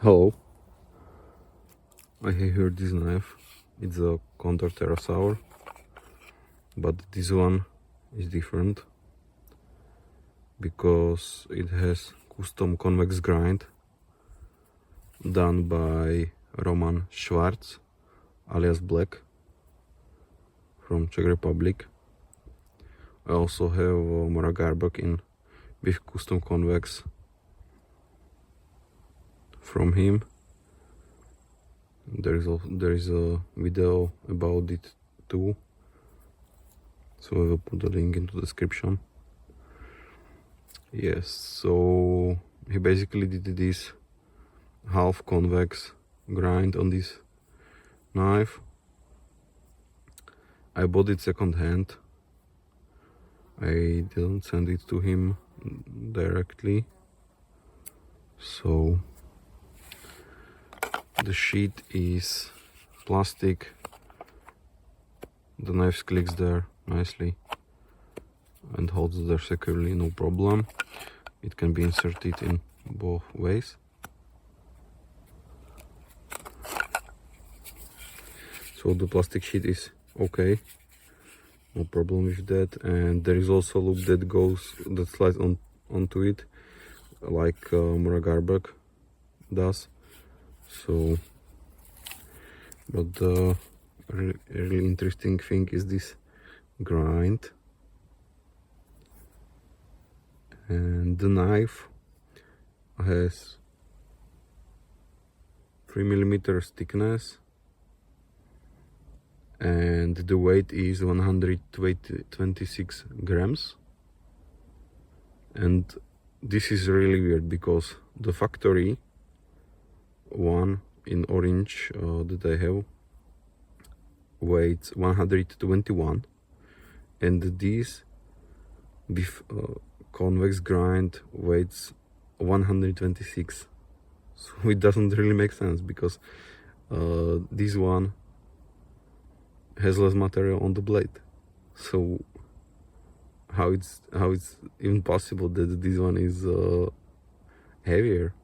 Hello, I have here this knife. It's a Condor Terrasaur, but this one is different because it has custom convex grind done by Roman Švarc alias Black from Czech Republic. I also have Mora Garbek in with custom convex from him. There is a video about it too, so I will put the link into the description. Yes, so he basically did this half convex grind on this knife. I bought it second hand. I didn't send it to him directly, so the sheath is plastic. The knife clicks there nicely and holds there securely, no problem. It can be inserted in both ways. So the plastic sheet is okay, no problem with that. And there is also a loop that slides onto it, like Mora Garbek does. So, but the really interesting thing is this grind, and the knife has 3mm thickness, and the weight is 126 grams. And this is really weird because the factory one in orange that I have weighs 121, and this with convex grind weighs 126. So it doesn't really make sense because this one has less material on the blade. So how it's even possible that this one is heavier?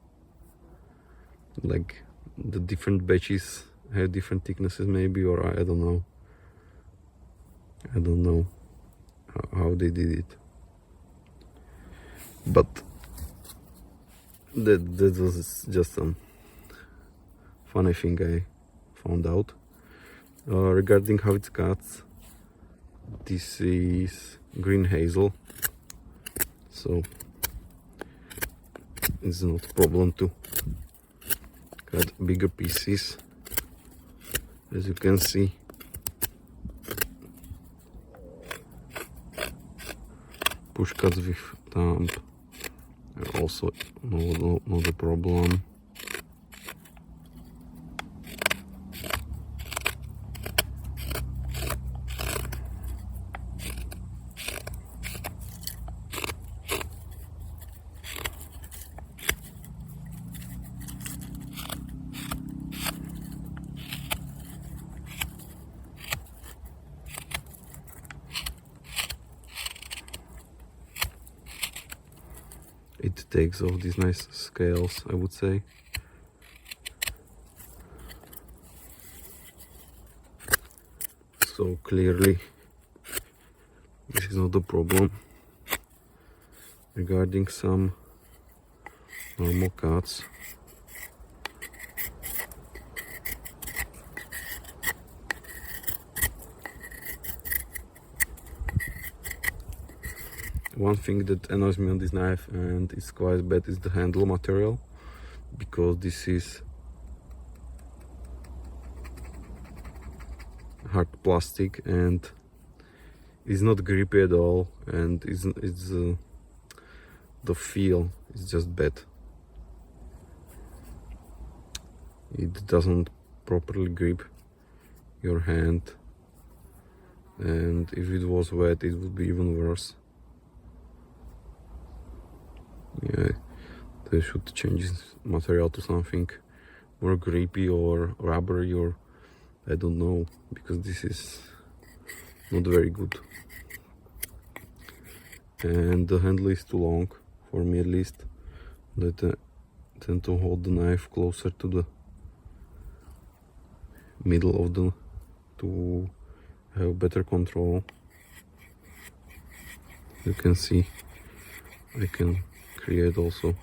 Like the different batches have different thicknesses maybe, or I don't know. I don't know how they did it. But that was just some funny thing I found out. Regarding how it cuts, this is green hazel, so it's not a problem to cut bigger pieces. As you can see, push cuts with thumb are also not a problem. It takes off these nice scales, I would say. So clearly this is not a problem. Regarding some normal cuts, one thing that annoys me on this knife, and it's quite bad, is the handle material, because this is hard plastic and it's not grippy at all, and the feel is just bad. It doesn't properly grip your hand, and if it was wet it would be even worse. Yeah, they should change this material to something more grippy or rubbery, or I don't know, because this is not very good. And the handle is too long, for me at least, that tend to hold the knife closer to the middle of the to have better control. You can see I can create also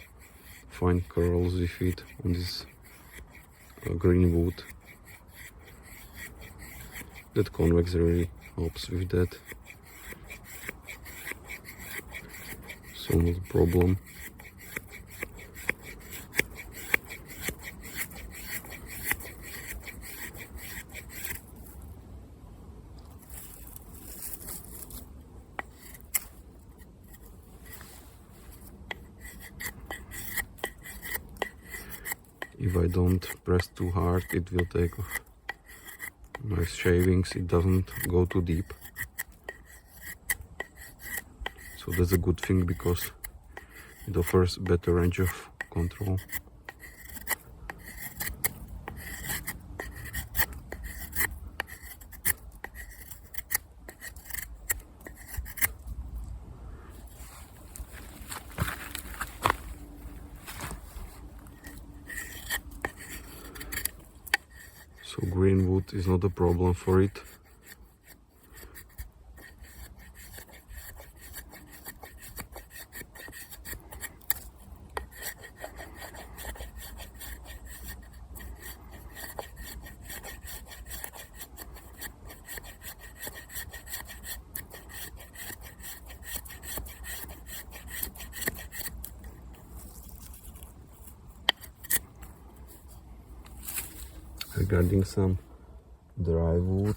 fine curls with it on this green wood. That Convex really helps with that, so not a problem. If I don't press too hard, it will take off nice shavings. It doesn't go too deep, so that's a good thing because it offers better range of control. So green wood is not a problem for it. Regarding some dry wood,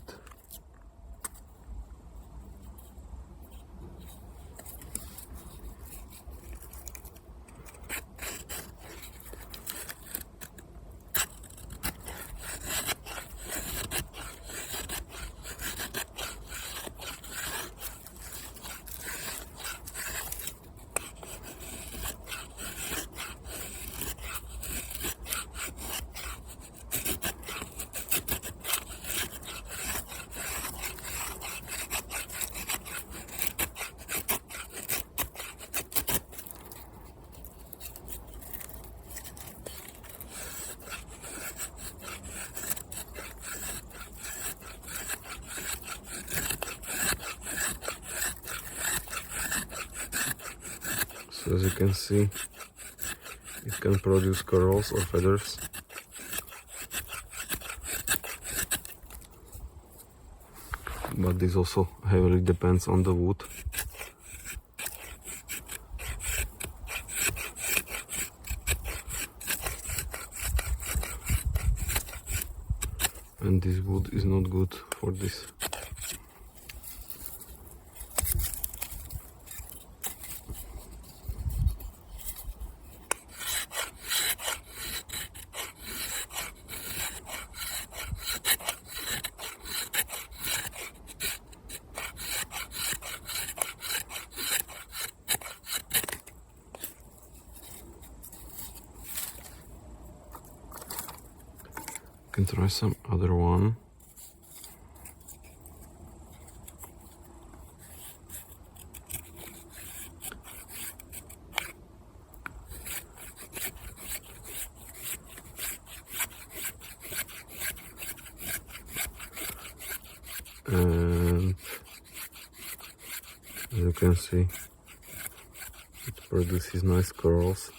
so as you can see, it can produce curls or feathers. But this also heavily depends on the wood. And this wood is not good for this. Can try some other one. And as you can see, it produces nice curls.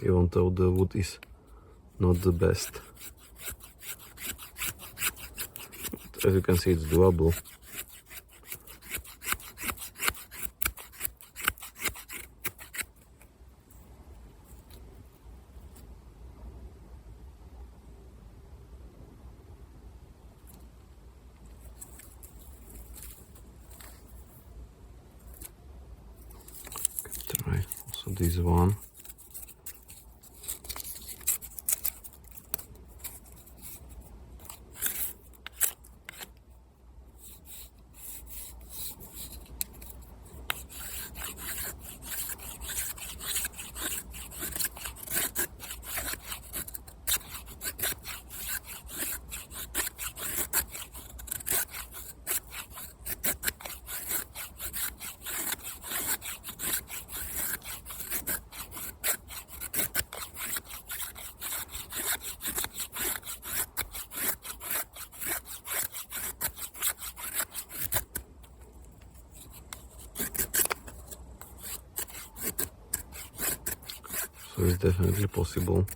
Even though the wood is not the best, but as you can see, it's doable. Try also this one. So it's definitely possible.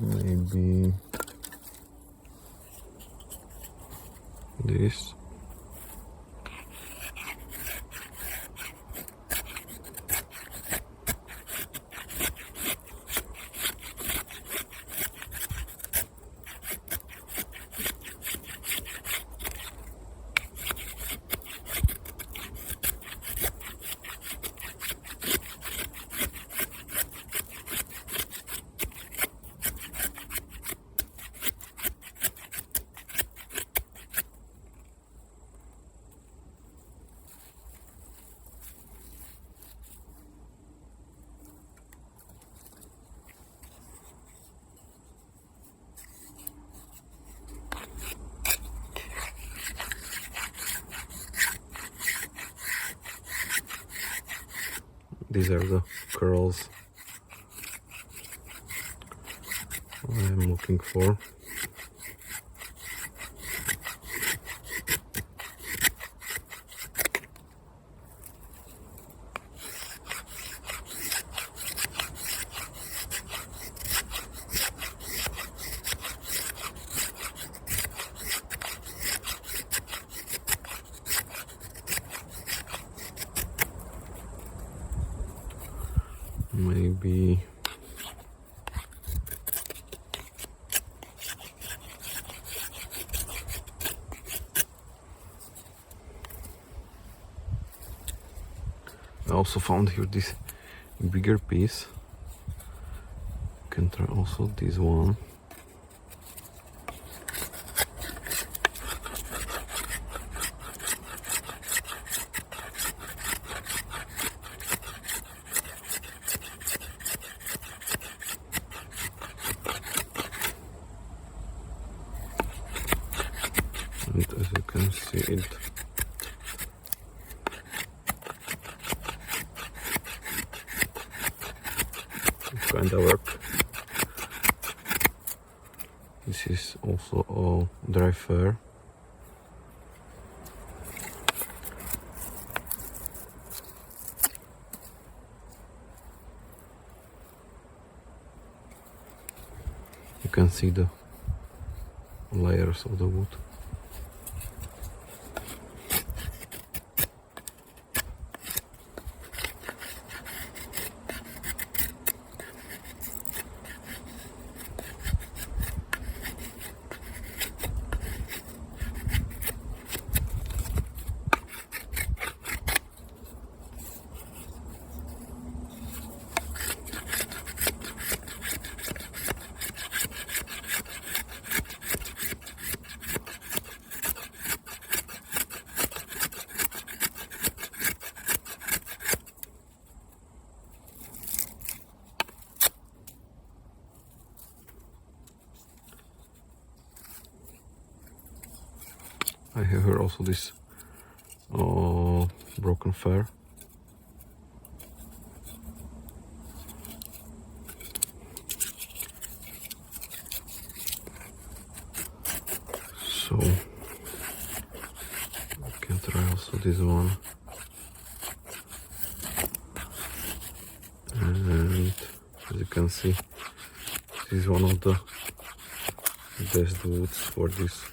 Maybe this. These are the curls I'm looking for. Maybe I also found here this bigger piece. You can try also this one. And as you can see, it kind of work. This is also a dry fur. You can see the layers of the wood. I have here also this broken fur. So I can try also this one. And as you can see, this is one of the best woods for this.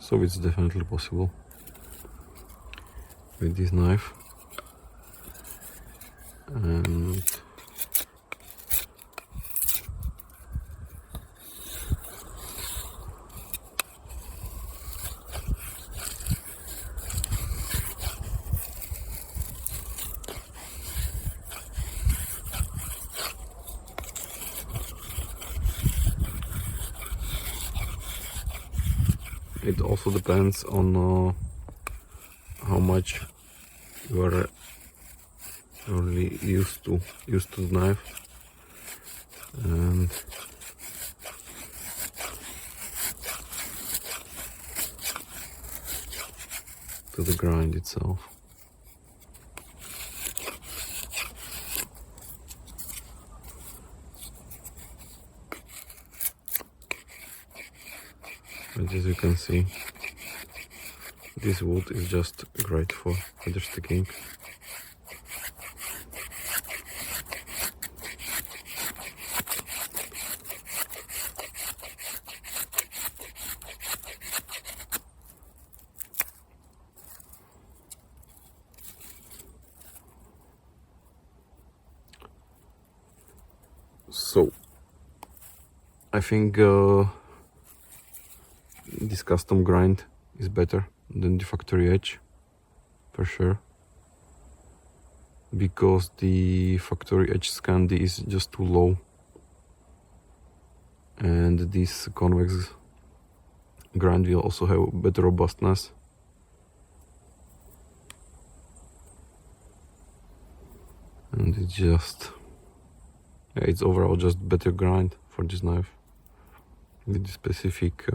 So it's definitely possible with this knife. And it also depends on how much you are really used to the knife, and to the grind itself. And as you can see, this wood is just great for feather sticking. So I think this custom grind is better than the factory edge, for sure, because the factory edge Scandi is just too low, and this convex grind will also have better robustness. And it's just, yeah, it's overall just better grind for this knife with the specific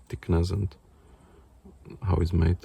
thickness and how it's made.